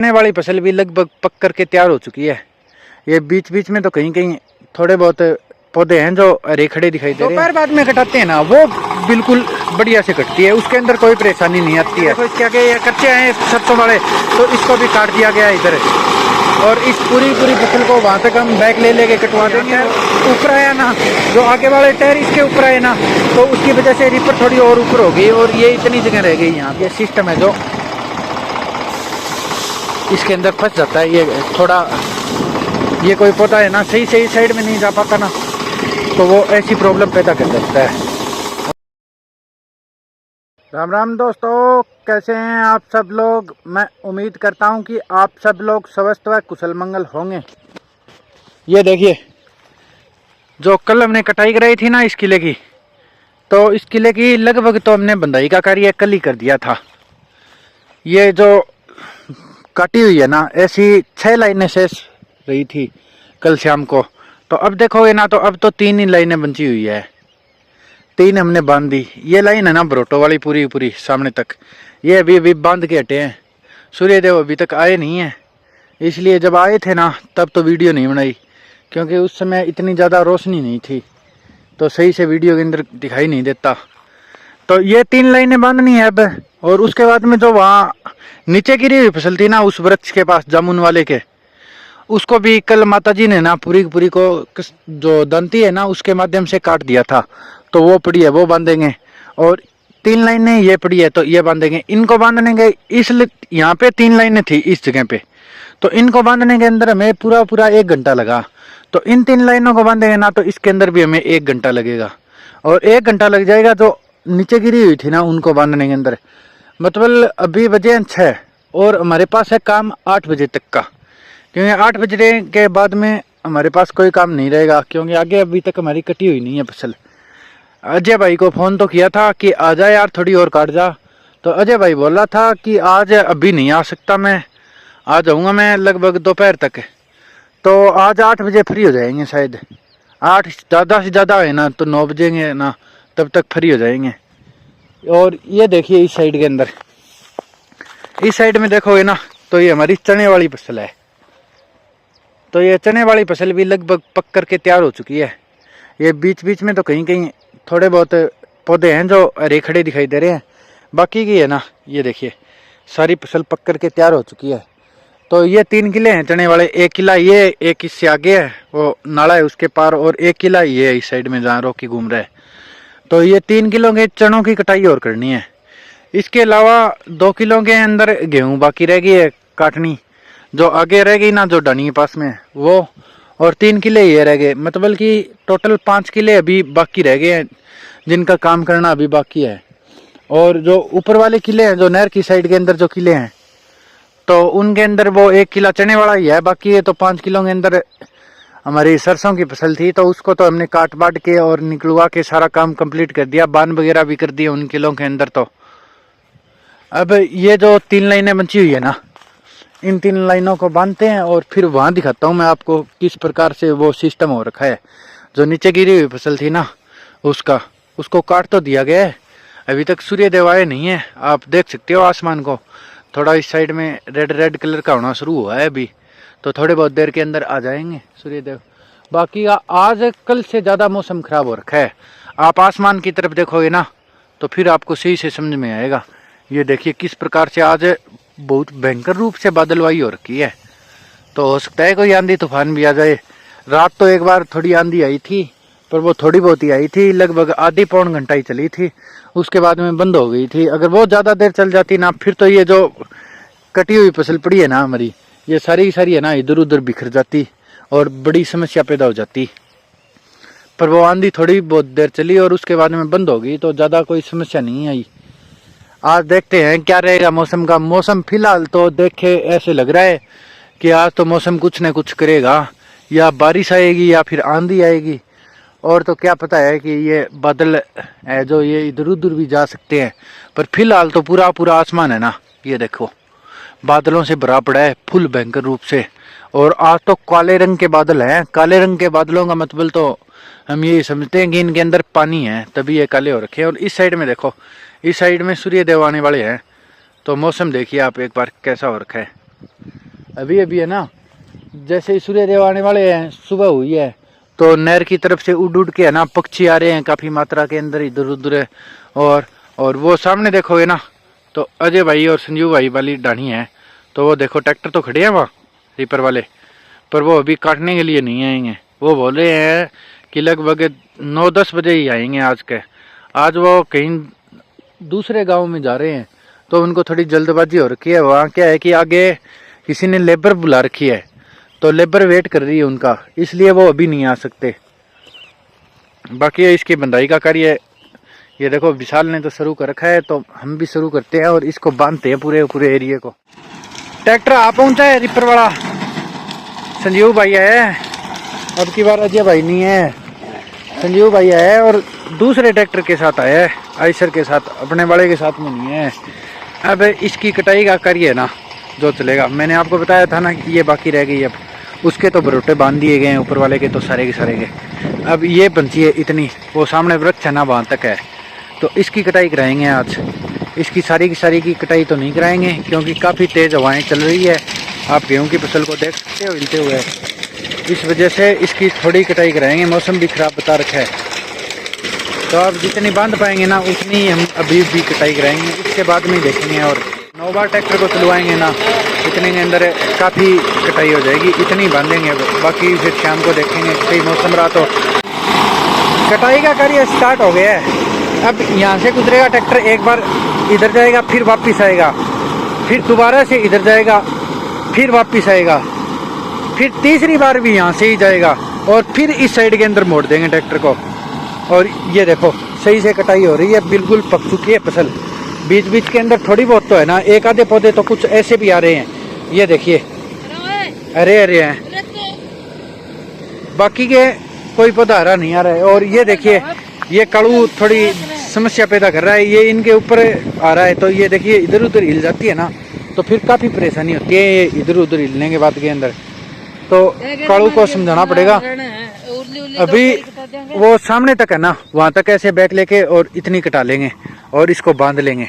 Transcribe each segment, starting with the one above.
चने वाली फसल भी लगभग पक करके तैयार हो चुकी है। ये बीच बीच में तो कहीं कहीं थोड़े बहुत पौधे हैं जो हरे खड़े दिखाई दे रहे हैं। दोपहर बाद में कटाते हैं ना, वो बिल्कुल बढ़िया से कटती है, उसके अंदर कोई परेशानी नहीं आती है। इसके आगे ये कच्चे हैं सरसों वाले, तो इसको भी काट दिया गया इधर, और इस पूरी फसल को वहाँ तक हम बैग ले लेके कटवा देंगे। ऊपर आया ना, जो आगे वाले टायर इसके ऊपर आए ना, तो उसकी वजह से रिपर थोड़ी और ऊपर हो गई और ये इतनी जगह रह गई। यहाँ ये सिस्टम है जो इसके अंदर फंस जाता है। ये थोड़ा ये कोई पौधा है ना सही साइड में नहीं जा पाता ना, तो वो ऐसी प्रॉब्लम पैदा कर देता है। राम राम दोस्तों, कैसे हैं आप सब लोग। मैं उम्मीद करता हूं कि आप सब लोग स्वस्थ व कुशल मंगल होंगे। ये देखिए, जो कल हमने कटाई कराई थी ना इस किले की, तो इस किले की लगभग तो हमने बंधाई का कार्य कल ही कर दिया था। ये जो काटी हुई है ना, ऐसी 6 लाइनें शेष रही थी कल शाम को, तो अब देखोगे ना, तो अब तो 3 ही लाइनें बची हुई है। 3 हमने बांध दी। ये लाइन है ना बरोटो वाली पूरी सामने तक, ये अभी बांध के हटे हैं। सूर्यदेव अभी तक आए नहीं है, इसलिए जब आए थे ना तब तो वीडियो नहीं बनाई, क्योंकि उस समय इतनी ज़्यादा रोशनी नहीं थी, तो सही से वीडियो के अंदर दिखाई नहीं देता। तो ये 3 लाइनें बांधनी है अब। और उसके बाद में जो वहाँ नीचे गिरी हुई फसल थी ना, उस वृक्ष के पास जामुन वाले के, उसको भी कल माताजी ने ना पूरी को जो दंती है ना उसके माध्यम से काट दिया था, तो वो पड़ी है, वो बांधेंगे। और 3 लाइनें ये पड़ी है, तो ये बांधेंगे। इनको बांधने के इस यहाँ पे 3 लाइनें थी इस जगह पे, तो इनको बांधने के अंदर हमें पूरा 1 घंटा लगा। तो इन 3 लाइनों को बांधेंगे ना, तो इसके अंदर भी हमें 1 घंटा लगेगा, और 1 घंटा लग जाएगा जो नीचे गिरी हुई थी ना उनको बांधने के अंदर। मतलब अभी बजे 6 और हमारे पास है काम 8 बजे तक का, क्योंकि 8 बजे के बाद में हमारे पास कोई काम नहीं रहेगा, क्योंकि आगे अभी तक हमारी कटी हुई नहीं है फसल। अजय भाई को फ़ोन तो किया था कि आ जा यार, थोड़ी और काट जा, तो अजय भाई बोला था कि आज अभी नहीं आ सकता, मैं आ जाऊँगा मैं लगभग दोपहर तक। तो आज 8 बजे फ्री हो जाएंगे शायद, 8 ज़्यादा से ज़्यादा है ना तो 9 बजेंगे ना, तब तक फ्री हो जाएंगे। और ये देखिए इस साइड के अंदर, इस साइड में देखोगे ना, तो ये हमारी चने वाली फसल है। तो ये चने वाली फसल भी लगभग पक करके तैयार हो चुकी है। ये बीच बीच में तो कहीं कहीं थोड़े बहुत पौधे हैं जो हरे खड़े दिखाई दे रहे हैं, बाकी की है ना ये देखिए सारी फसल पक करके तैयार हो चुकी है। तो ये 3 किले हैं चने वाले, 1 किला ये, एक इससे आगे है वो नाला है उसके पार, और 1 किला ये है इस साइड में जहाँ रोकी घूम रहा है। तो ये 3 किलो के चनों की कटाई और करनी है। इसके अलावा 2 किलो के अंदर गेहूँ बाकी रह गई है काटनी, जो आगे रह गई ना जो डानी के पास में वो, और 3 किले ये रह गए। मतलब कि टोटल 5 किले अभी बाकी रह गए हैं जिनका काम करना अभी बाकी है। और जो ऊपर वाले किले हैं, जो नहर की साइड के अंदर जो किले हैं, तो उनके अंदर वो 1 किला चने वाला ही है बाकी है। तो 5 किलो के अंदर हमारी सरसों की फसल थी, तो उसको तो हमने काट बांट के और निकलवा के सारा काम कंप्लीट कर दिया, बांध वगैरह भी कर दिए उन किलों के अंदर। तो अब ये जो 3 लाइनें बची हुई है ना, इन 3 लाइनों को बांधते हैं, और फिर वहाँ दिखाता हूँ मैं आपको किस प्रकार से वो सिस्टम हो रखा है। जो नीचे गिरी हुई फसल थी ना उसको काट तो दिया गया है, अभी तक सूर्यदेव आए नहीं है। आप देख सकते हो आसमान को, थोड़ा इस साइड में रेड कलर का होना शुरू हुआ है अभी, तो थोड़े बहुत देर के अंदर आ जाएंगे सूर्यदेव। बाकी आज कल से ज़्यादा मौसम खराब हो रखा है। आप आसमान की तरफ देखोगे ना तो फिर आपको सही से समझ में आएगा। ये देखिए किस प्रकार से आज बहुत भयंकर रूप से बादलवाई हो रखी है, तो हो सकता है कोई आंधी तूफान भी आ जाए। रात तो एक बार थोड़ी आंधी आई थी, पर वो थोड़ी बहुत ही आई थी, लगभग आधी पौन घंटा ही चली थी, उसके बाद में बंद हो गई थी। अगर वो ज़्यादा देर चल जाती ना, फिर तो ये जो कटी हुई फसल पड़ी है ना हमारी, ये सारी है ना इधर उधर बिखर जाती और बड़ी समस्या पैदा हो जाती। पर वो आंधी थोड़ी बहुत देर चली और उसके बाद में बंद हो गई, तो ज़्यादा कोई समस्या नहीं आई। आज देखते हैं क्या रहेगा मौसम का। मौसम फिलहाल तो देखे ऐसे लग रहा है कि आज तो मौसम कुछ न कुछ करेगा, या बारिश आएगी या फिर आंधी आएगी, और तो क्या पता है कि ये बादल है जो ये इधर उधर भी जा सकते हैं। पर फिलहाल तो पूरा आसमान है ना, ये देखो बादलों से भरा पड़ा है फुल भयंकर रूप से। और आज तो काले रंग के बादल हैं। काले रंग के बादलों का मतलब तो हम ये समझते हैं कि इनके अंदर पानी है, तभी ये काले हो रखे हैं। और इस साइड में देखो, इस साइड में सूर्यदेव आने वाले हैं, तो मौसम देखिए आप एक बार कैसा हो रखा है। अभी अभी है ना, जैसे ही सूर्यदेव आने वाले हैं, सुबह हुई है तो नहर की तरफ से उड़ उड़ के है ना पक्षी आ रहे हैं काफी मात्रा के अंदर, इधर उधर है। और वो सामने देखोगे ना तो अजय भाई और संजीव भाई वाली डाणी है, तो वो देखो ट्रैक्टर तो खड़े हैं वहाँ रीपर वाले, पर वो अभी काटने के लिए नहीं आएंगे। वो बोल रहे हैं कि लगभग 9-10 बजे ही आएंगे आज के। आज वो कहीं दूसरे गांव में जा रहे हैं, तो उनको थोड़ी जल्दबाजी हो रखी है। वहाँ क्या है कि आगे किसी ने लेबर बुला रखी है, तो लेबर वेट कर रही है उनका, इसलिए वो अभी नहीं आ सकते। बाकी इसकी बंधाई का कार्य ये देखो विशाल ने तो शुरू कर रखा है, तो हम भी शुरू करते हैं और इसको बांधते हैं पूरे एरिया को। ट्रैक्टर आ पहुंचा है रिपर वाला, संजीव भाई है, अब की बार अजय भाई नहीं है, संजीव भाई है और दूसरे ट्रैक्टर के साथ आया है, आइसर के साथ, अपने वाले के साथ में नहीं है। अब इसकी कटाई का कार्य है ना जो चलेगा, मैंने आपको बताया था ना कि ये बाकी रह गई, अब उसके तो बरोटे बांध दिए गए हैं, ऊपर वाले के तो सारे के सारे के। अब ये बंची है इतनी, वो सामने वृक्ष है ना वहाँ तक है, तो इसकी कटाई कराएंगे आज। इसकी सारी की सारी की कटाई तो नहीं कराएंगे क्योंकि काफ़ी तेज़ हवाएं चल रही है, आप गेहूँ की फसल को देख सकते हो हिलते हुए, इस वजह से इसकी थोड़ी कटाई कराएंगे। मौसम भी खराब बता रखा है, तो आप जितनी बांध पाएंगे ना उतनी हम अभी भी कटाई कराएंगे, इसके बाद में देखेंगे। और 9 बार ट्रैक्टर को चलवाएंगे ना, इतने के अंदर काफ़ी कटाई हो जाएगी, इतनी बांधेंगे। बाकी फिर शाम को देखेंगे, कहीं मौसम रहा तो। कटाई का कार्य स्टार्ट हो गया है। अब यहाँ से गुजरेगा ट्रैक्टर, एक बार इधर जाएगा, फिर वापस आएगा, फिर दोबारा से इधर जाएगा, फिर वापस आएगा, फिर तीसरी बार भी यहाँ से ही जाएगा और फिर इस साइड के अंदर मोड़ देंगे ट्रैक्टर को। और ये देखो सही से कटाई हो रही है, बिल्कुल पक चुकी है फसल। बीच बीच के अंदर थोड़ी बहुत तो है ना, एक आधे पौधे तो कुछ ऐसे भी आ रहे हैं, ये देखिए, अरे हैं, बाकी के कोई पौधा हरा नहीं आ रहा है। और ये देखिए ये कड़ू थोड़ी समस्या पैदा कर रहा है, ये इनके ऊपर आ रहा है, तो ये देखिए इधर उधर हिल जाती है ना, तो फिर काफ़ी परेशानी होती है ये इधर उधर हिलने के बाद के अंदर, तो काड़ू को समझाना पड़ेगा। अभी वो सामने तक है ना, वहां तक ऐसे बैक लेके और इतनी कटा लेंगे और इसको बांध लेंगे।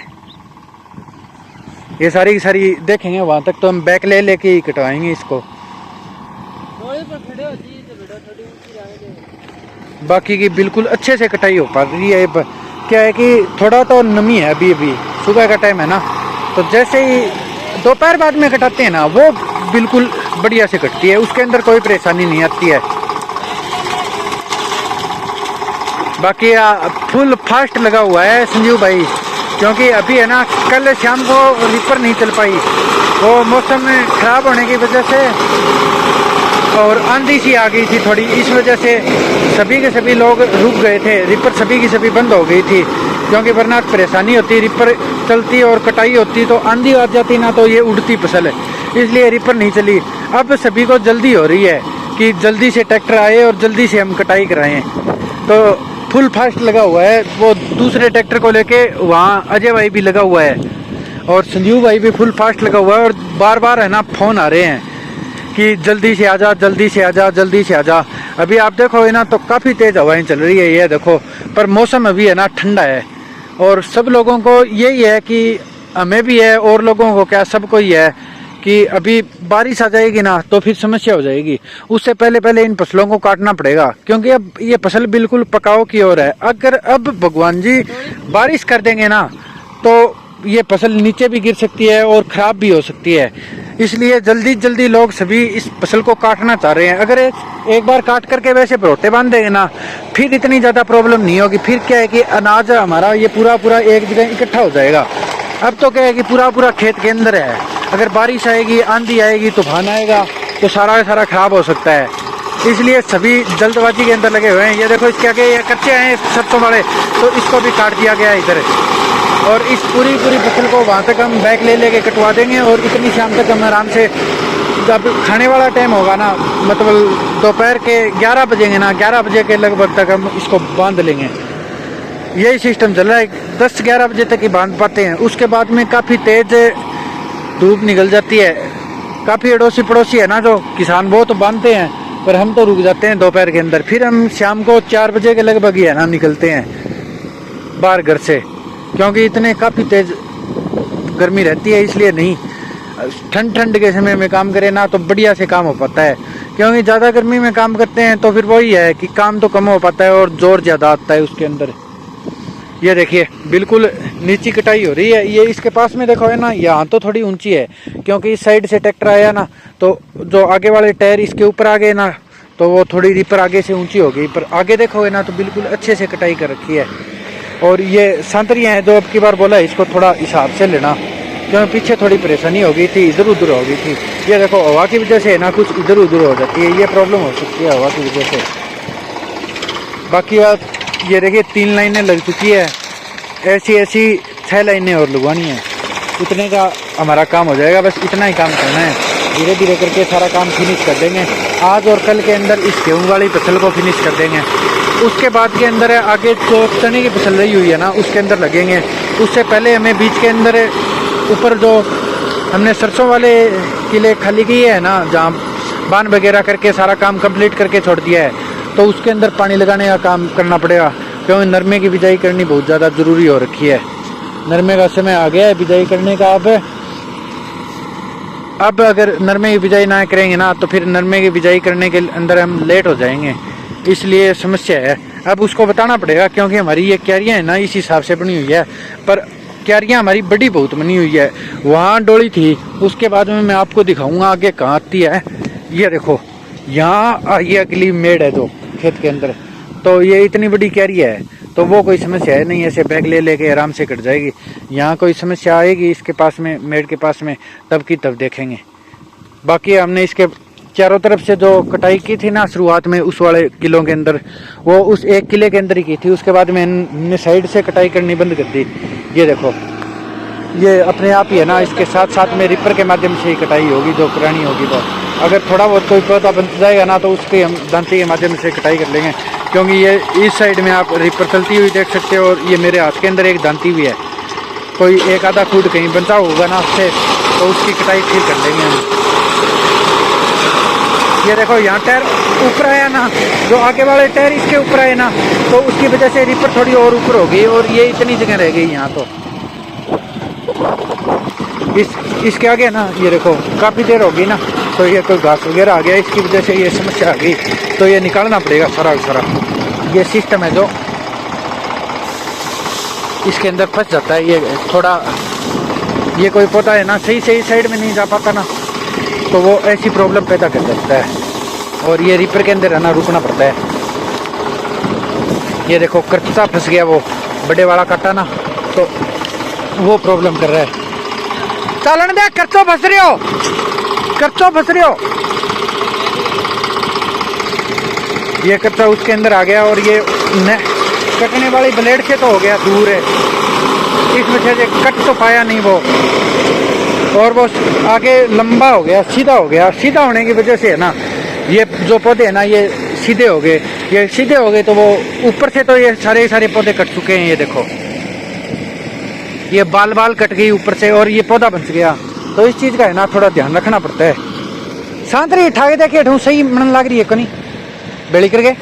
ये सारी की सारी देखेंगे वहां तक, तो हम बैक ले लेके ही कटवाएंगे इसको। बाकी की बिल्कुल अच्छे से कटाई हो पा रही है। क्या है कि थोड़ा तो नमी है, अभी अभी सुबह का टाइम है ना, तो जैसे ही दोपहर बाद में कटाते हैं ना, वो बिल्कुल बढ़िया से कटती है, उसके अंदर कोई परेशानी नहीं आती है। बाकी फुल फास्ट लगा हुआ है संजीव भाई, क्योंकि अभी है ना कल शाम को रिपर नहीं चल पाई, वो मौसम खराब होने की वजह से और आंधी सी आ गई थी थोड़ी, इस वजह से सभी के सभी लोग रुक गए थे, रिपर सभी की सभी बंद हो गई थी, क्योंकि वरना परेशानी होती, रिपर चलती और कटाई होती तो आंधी आ जाती ना, तो ये उड़ती फसल है, इसलिए रिपर नहीं चली। अब सभी को जल्दी हो रही है कि जल्दी से ट्रैक्टर आए और जल्दी से हम कटाई कराएं, तो फुल फास्ट लगा हुआ है। वो दूसरे ट्रैक्टर को लेके वहाँ अजय भाई भी लगा हुआ है और संजीव भाई भी फुल फास्ट लगा हुआ है, और बार बार है ना फ़ोन आ रहे हैं कि जल्दी से आजा, जल्दी से आजा, जल्दी से आजा। अभी आप देखोगे ना तो काफ़ी तेज़ हवाएं चल रही है, ये देखो, पर मौसम अभी है ना ठंडा है, और सब लोगों को यही है कि हमें भी है और लोगों को क्या, सबको ही है कि अभी बारिश आ जाएगी ना तो फिर समस्या हो जाएगी। उससे पहले पहले इन फसलों को काटना पड़ेगा, क्योंकि अब ये फसल बिल्कुल पकाव की ओर है। अगर अब भगवान जी बारिश कर देंगे ना तो ये फसल नीचे भी गिर सकती है और ख़राब भी हो सकती है, इसलिए जल्दी जल्दी लोग सभी इस फसल को काटना चाह रहे हैं। अगर एक बार काट करके वैसे भरोटे बांध देंगे ना, फिर इतनी ज़्यादा प्रॉब्लम नहीं होगी। फिर क्या है कि अनाज हमारा ये पूरा एक जगह इकट्ठा हो जाएगा। अब तो क्या है कि पूरा खेत के अंदर है, अगर बारिश आएगी, आंधी आएगी, तूफान आएगा तो सारा खराब हो सकता है, इसलिए सभी जल्दबाजी के अंदर लगे हुए हैं। ये देखो इसके आगे ये कच्चे हैं सरसों वाले, तो इसको भी काट दिया गया है इधर, और इस पूरी फसल को वहाँ तक हम बैग ले लेके कटवा देंगे, और इतनी शाम तक हम आराम से, जब खाने वाला टाइम होगा ना, मतलब दोपहर के 11 बजेंगे ना, 11 बजे के लगभग तक हम इसको बांध लेंगे। यही सिस्टम चल रहा है, 10-11 बजे तक ही बांध पाते हैं, उसके बाद में काफ़ी तेज़ धूप निकल जाती है। काफ़ी अड़ोसी पड़ोसी है ना जो किसान, वो तो बांधते हैं, पर हम तो रुक जाते हैं दोपहर के अंदर। फिर हम शाम को 4 बजे के लगभग ही है ना निकलते हैं बाहर घर से, क्योंकि इतने काफ़ी तेज़ गर्मी रहती है, इसलिए नहीं। ठंड के समय में काम करें ना तो बढ़िया से काम हो पाता है, क्योंकि ज़्यादा गर्मी में काम करते हैं तो फिर वही है कि काम तो कम हो पाता है और जोर ज़्यादा आता है उसके अंदर। ये देखिए बिल्कुल नीची कटाई हो रही है। ये इसके पास में देखो है ना, यहाँ तो थोड़ी ऊंची है क्योंकि इस साइड से ट्रैक्टर आया ना, तो जो आगे वाले टायर इसके ऊपर आ गए ना, तो वो थोड़ी रिपर आगे से ऊंची हो गई। पर आगे देखोगे ना तो बिल्कुल अच्छे से कटाई कर रखी है। और ये संतरियाँ हैं जो अब की बार बोला है इसको थोड़ा हिसाब से लेना, क्योंकि पीछे थोड़ी परेशानी हो गई थी, इधर उधर हो गई थी। ये देखो हवा की वजह से है ना कुछ इधर उधर हो जाती है, ये प्रॉब्लम हो सकती है हवा की वजह से। बाकी बात ये देखिए 3 लाइनें लग चुकी है, ऐसी 6 लाइनें और लगवानी है, उतने का हमारा काम हो जाएगा। बस इतना ही काम करना है, धीरे धीरे करके सारा काम फिनिश कर देंगे। आज और कल के अंदर इस गेहूँ वाली फसल को फिनिश कर देंगे। उसके बाद के अंदर आगे जो चने की फसल रही हुई है ना उसके अंदर लगेंगे। उससे पहले हमें बीच के अंदर ऊपर जो हमने सरसों वाले किले खाली किए है ना, जहाँ बांध वगैरह करके सारा काम कंप्लीट करके छोड़ दिया है, तो उसके अंदर पानी लगाने का काम करना पड़ेगा, क्योंकि नरमे की बिजाई करनी बहुत ज़्यादा ज़रूरी हो रखी है। नरमे का समय आ गया है बिजाई करने का। अब अगर नरमे की बिजाई ना करेंगे ना तो फिर नरमे की बिजाई करने के अंदर हम लेट हो जाएंगे, इसलिए समस्या है। अब उसको बताना पड़ेगा, क्योंकि हमारी ये क्यारियाँ है ना इस हिसाब से बनी हुई है, पर क्यारियाँ हमारी बड़ी बहुत बनी हुई है। वहाँ डोली थी, उसके बाद में मैं आपको दिखाऊंगा आगे कहाँ आती है। ये देखो यहाँ ये अगली मेड़ है जो खेत के अंदर, तो ये इतनी बड़ी क्यारी है तो वो कोई समस्या है नहीं, ऐसे बैग ले लेके आराम से कट जाएगी। यहाँ कोई समस्या आएगी इसके पास में, मेड़ के पास में, तब की तब देखेंगे। बाकी हमने इसके चारों तरफ से जो कटाई की थी ना शुरुआत में उस वाले किलों के अंदर, वो उस एक किले के अंदर ही की थी। उसके बाद में हमने साइड से कटाई करनी बंद कर दी। ये देखो ये अपने आप ही है ना, इसके साथ साथ में रिपर के माध्यम से ही कटाई होगी जो करानी होगी। तो अगर थोड़ा बहुत कोई पौधा बन जाएगा ना तो उसके हम दांती के माध्यम से कटाई कर लेंगे, क्योंकि ये इस साइड में आप रिपर चलती हुई देख सकते हो, और ये मेरे हाथ के अंदर एक दांती भी है। कोई एक आधा फुट कहीं बचा होगा ना उससे, तो उसकी कटाई ठीक कर लेंगे हम। ये देखो यहाँ टायर ऊपर आया ना, जो आगे वाले टायर इसके ऊपर आए ना, तो उसकी वजह से रिपर थोड़ी और ऊपर हो गई और ये इतनी जगह रह गई यहाँ। तो इसके आगे ना ये देखो काफ़ी देर हो गई ना, तो ये कोई घास वगैरह आ गया, इसकी वजह से ये समस्या आ गई, तो ये निकालना पड़ेगा सारा सारा। ये सिस्टम है जो इसके अंदर फंस जाता है। ये थोड़ा ये कोई पौधा है ना सही साइड में नहीं जा पाता ना, तो वो ऐसी प्रॉब्लम पैदा कर सकता है, और ये रिपर के अंदर है ना रुकना पड़ता है। ये देखो कर्चा फंस गया, वो बड़े वाला काटा ना, तो वो प्रॉब्लम कर रहा है। चालन दे, कर्चो फंस रहे हो, कर्चो फंस रहे हो। ये कर्चा उसके अंदर आ गया, और ये कटने वाली ब्लेड से तो हो गया दूर है, इस वजह से कट तो पाया नहीं वो, और वो आगे लंबा हो गया, सीधा हो गया। सीधा होने की वजह से है ना ये जो पौधे है ना ये सीधे हो गए। ये सीधे हो गए तो वो ऊपर से तो ये सारे पौधे कट चुके हैं। ये देखो ये बाल कट गई ऊपर से, और ये पौधा बच गया। तो इस चीज़ का है ना थोड़ा ध्यान रखना पड़ता है। सांतरी उठा के देखे ढूँ सही मन लग रही है, कहीं बेड़ी करके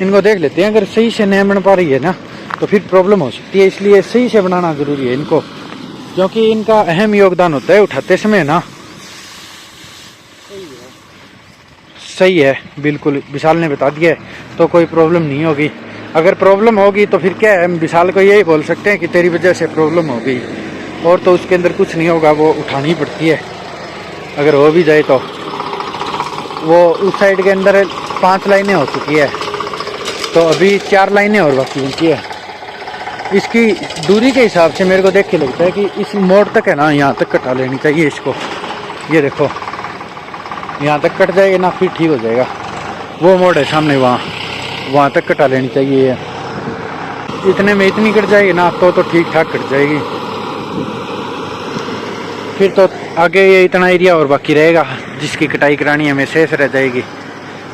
इनको देख लेते हैं। अगर सही से नहीं बन पा रही है ना तो फिर प्रॉब्लम हो सकती है, इसलिए सही से बनाना ज़रूरी है इनको, क्योंकि इनका अहम योगदान होता है उठाते समय ना। सही है बिल्कुल, विशाल ने बता दिया है, तो कोई प्रॉब्लम नहीं होगी। अगर प्रॉब्लम होगी तो फिर क्या है, हम विशाल को यही बोल सकते हैं कि तेरी वजह से प्रॉब्लम हो गई, और तो उसके अंदर कुछ नहीं होगा, वो उठानी पड़ती है। अगर हो भी जाए तो वो उस साइड के अंदर 5 लाइनें हो चुकी है, तो अभी 4 लाइनें और बाकी बनती है। इसकी दूरी के हिसाब से मेरे को देख के लगता है कि इस मोड़ तक है ना, यहाँ तक कटा लेनी चाहिए इसको। ये देखो यहाँ तक कट जाएगा ना फिर ठीक हो जाएगा। वो मोड़ है सामने, वहाँ तक कटा लेनी चाहिए। इतने में इतनी कट जाएगी ना तो ठीक ठाक कट जाएगी। फिर तो आगे ये इतना एरिया और बाकी रहेगा जिसकी कटाई करानी हमें शेष रह जाएगी,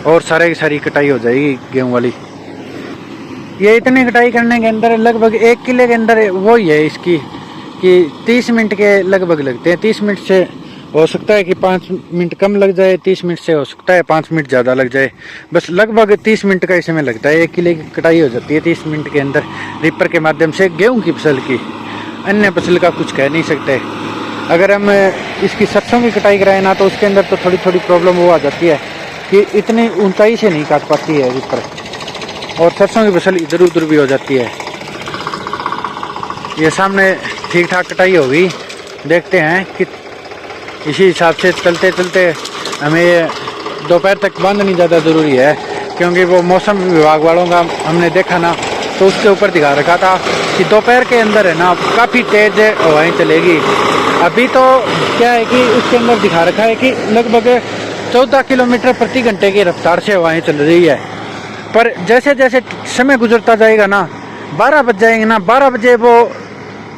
और सारे की सारी कटाई हो जाएगी गेहूँ वाली। ये इतनी कटाई करने के अंदर लगभग 1 किले के अंदर वो ही है इसकी कि 30 मिनट के लगभग लगते हैं। 30 मिनट से हो सकता है कि 5 मिनट कम लग जाए, 30 मिनट से हो सकता है 5 मिनट ज़्यादा लग जाए, बस लगभग 30 मिनट का इसमें लगता है। 1 किले की कटाई हो जाती है 30 मिनट के अंदर रिपर के माध्यम से गेहूँ की फसल की। अन्य फसल का कुछ कह नहीं सकते। अगर हम इसकी सरसों की कटाई कराएं ना तो उसके अंदर तो थोड़ी थोड़ी प्रॉब्लम वो आ जाती है कि इतनी ऊंचाई से नहीं काट पाती है ऊपर, और सरसों की फसल इधर उधर भी हो जाती है। ये सामने ठीक ठाक कटाई होगी, देखते हैं कि इसी हिसाब से चलते चलते हमें दोपहर तक बांधनी ज़्यादा ज़रूरी है, क्योंकि वो मौसम विभाग वालों का हमने देखा ना तो उसके ऊपर दिखा रखा था कि दोपहर के अंदर है ना काफ़ी तेज़ हवाएं चलेगी। अभी तो क्या है कि उसके अंदर दिखा रखा है कि लगभग 14 किलोमीटर प्रति घंटे की रफ्तार से हवाएं चल रही है। पर जैसे जैसे समय गुजरता जाएगा ना 12 बज जाएंगे ना, 12 बजे वो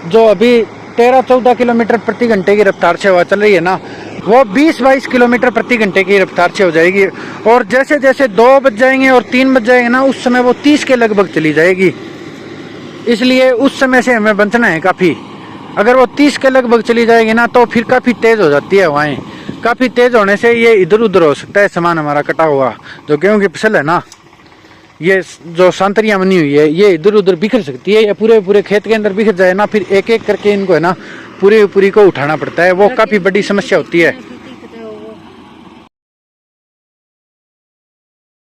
जो अभी 13-14 किलोमीटर प्रति घंटे की रफ्तार से हवा चल रही है ना वो 20-22 किलोमीटर प्रति घंटे की रफ्तार से हो जाएगी, और जैसे जैसे 2 बज जाएंगे और 3 बज जाएंगे ना उस समय वो 30 के लगभग चली जाएगी। इसलिए उस समय से हमें बचना है काफ़ी। अगर वो 30 के लगभग चली जाएगी ना तो फिर काफ़ी तेज़ हो जाती है हवाएं। काफ़ी तेज़ होने से ये इधर उधर हो सकता है सामान हमारा कटा हुआ, जो गेहूँ की फसल है ना, ये जो सांतरियाँ बनी हुई है ये इधर उधर बिखर सकती है, या पूरे पूरे खेत के अंदर बिखर जाए ना, फिर एक एक करके इनको है ना पूरी को उठाना पड़ता है, वो काफ़ी बड़ी समस्या होती है।